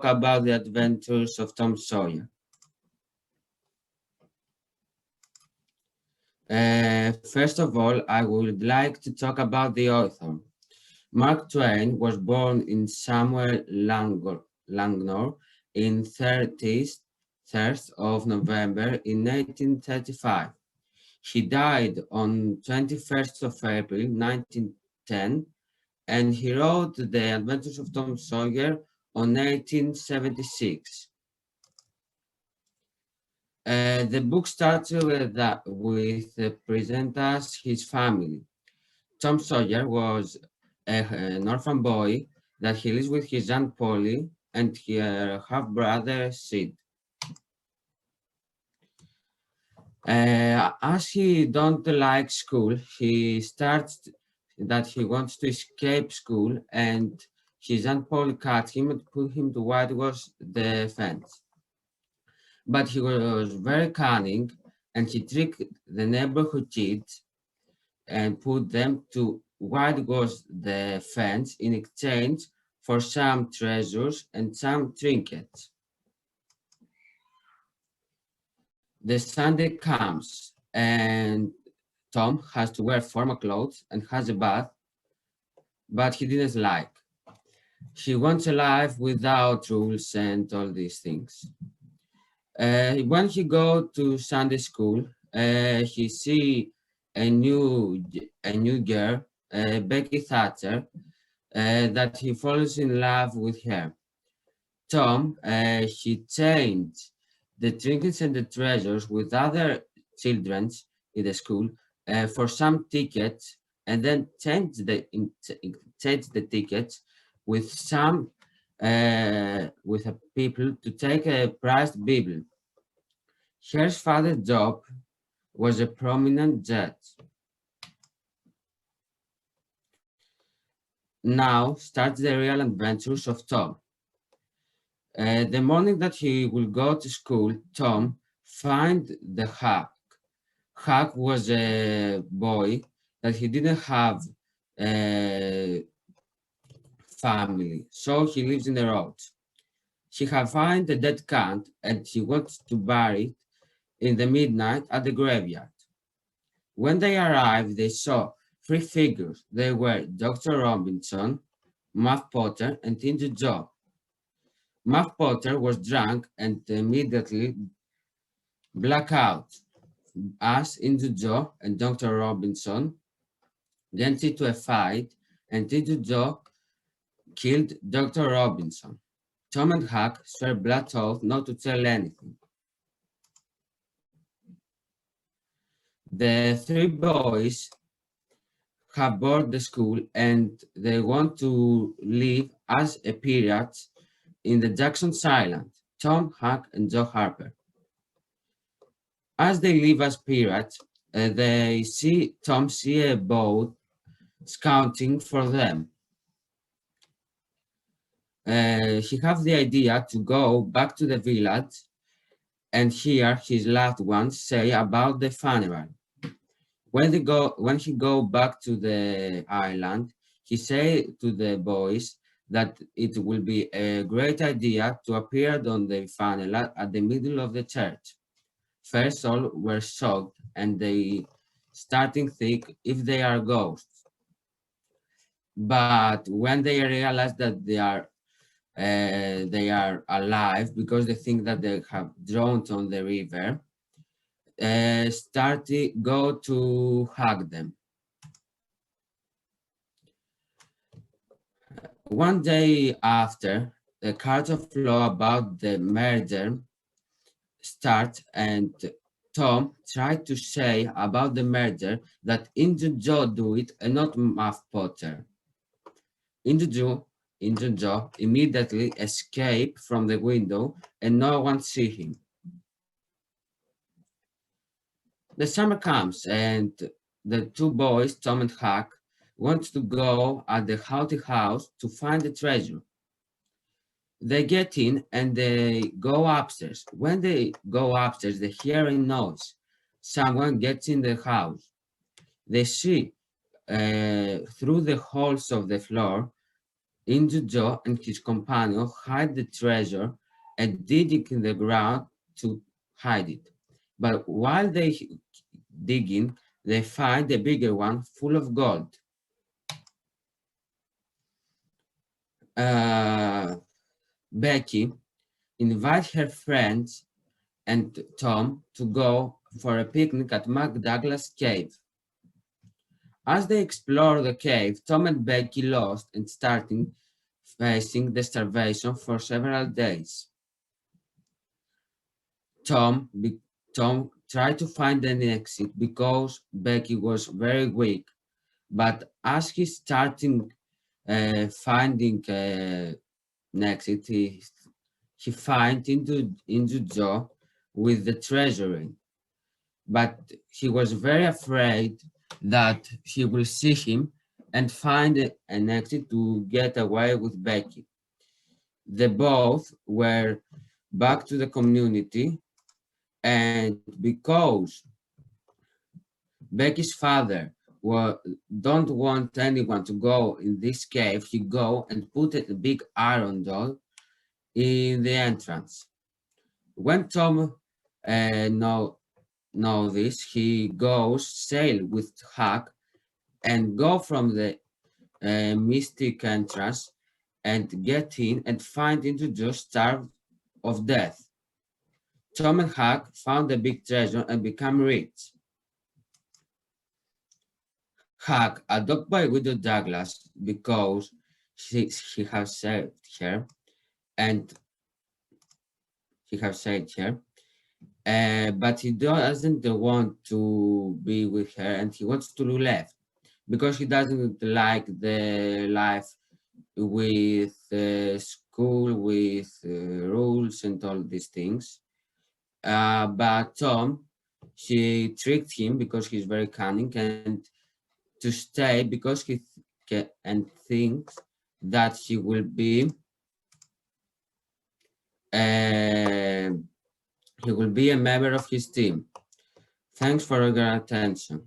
about the adventures of Tom Sawyer. First of all, I would like to talk about the author. Mark Twain was born in Samuel Langnor in 3rd of November in 1835. He died on 21st of April 1910, and he wrote The Adventures of Tom Sawyer on 1876. The book starts with present us his family. Tom Sawyer was an orphan boy that he lives with his Aunt Polly and her half-brother Sid. As he don't like school, he starts that he wants to escape school, and his Aunt Polly cut him and put him to whitewash the fence. But he was very cunning, and he tricked the neighborhood kids and put them to whitewash the fence in exchange for some treasures and some trinkets. The Sunday comes, and Tom has to wear formal clothes and has a bath, but he didn't like. He wants a life without rules and all these things. When he go to Sunday school, he see a new girl, Becky Thatcher, that he falls in love with her. Tom, he changed the trinkets and the treasures with other children in the school for some tickets, and then changed the tickets with some with people to take a prized Bible. Her father's job was a prominent judge. Now starts the real adventures of Tom. The morning that he will go to school, Tom finds the Huck. Huck was a boy that he didn't have a family, so he lives in the road. He had found a dead cat and he wants to bury it in the midnight at the graveyard. When they arrived, they saw three figures. They were Dr. Robinson, Muff Potter, and Injun Joe. Muff Potter was drunk and immediately blacked out, as Injun Joe and Dr. Robinson get into a fight, and Injun Joe killed Dr. Robinson. Tom and Huck swear blood oath not to tell anything. The three boys have boarded the school and they want to live as a pirates in the Jackson's Island, Tom, Huck, and Joe Harper. As they live as pirates, Tom see a boat scouting for them. He has the idea to go back to the village and hear his loved ones say about the funeral. When he go back to the island, he say to the boys that it will be a great idea to appear on the funeral at the middle of the church. First, all were shocked, and they starting think if they are ghosts. But when they realize that they are alive because they think that they have drowned on the river, go to hug them. One day after, the court of law about the murder starts, and Tom tried to say about the murder that Injun Joe do it and not Muff Potter. Injun Joe immediately escaped from the window and no one see him. The summer comes and the two boys, Tom and Huck, want to go at the haunted house to find the treasure. They get in and they go upstairs. When they go upstairs, they hear a noise. Someone gets in the house. They see through the holes of the floor Inju Joe and his companion hide the treasure and dig in the ground to hide it. But while they digging, they find a bigger one full of gold. Uh, Becky invites her friends and Tom to go for a picnic at McDouglas Cave. As they explore the cave, Tom and Becky lost and starting facing the starvation for several days. Tom, be, Tom tried to find an exit because Becky was very weak, but as he starting finding an exit, he find into Joe with the treasury, but he was very afraid that he will see him and find an exit to get away with Becky. They both were back to the community, and because Becky's father don't want anyone to go in this cave, he go and put a big iron door in the entrance. When Tom know this, he goes sail with Huck and go from the mystic entrance and get in and find into just starved of death. Tom and Huck found a big treasure and become rich. Huck adopted by Widow Douglas because he has saved her and he has saved her, but he doesn't want to be with her and he wants to left because he doesn't like the life with school, with rules and all these things. But Tom, she tricked him because he's very cunning and to stay because and thinks that uh, he will be a member of his team. Thanks for your attention.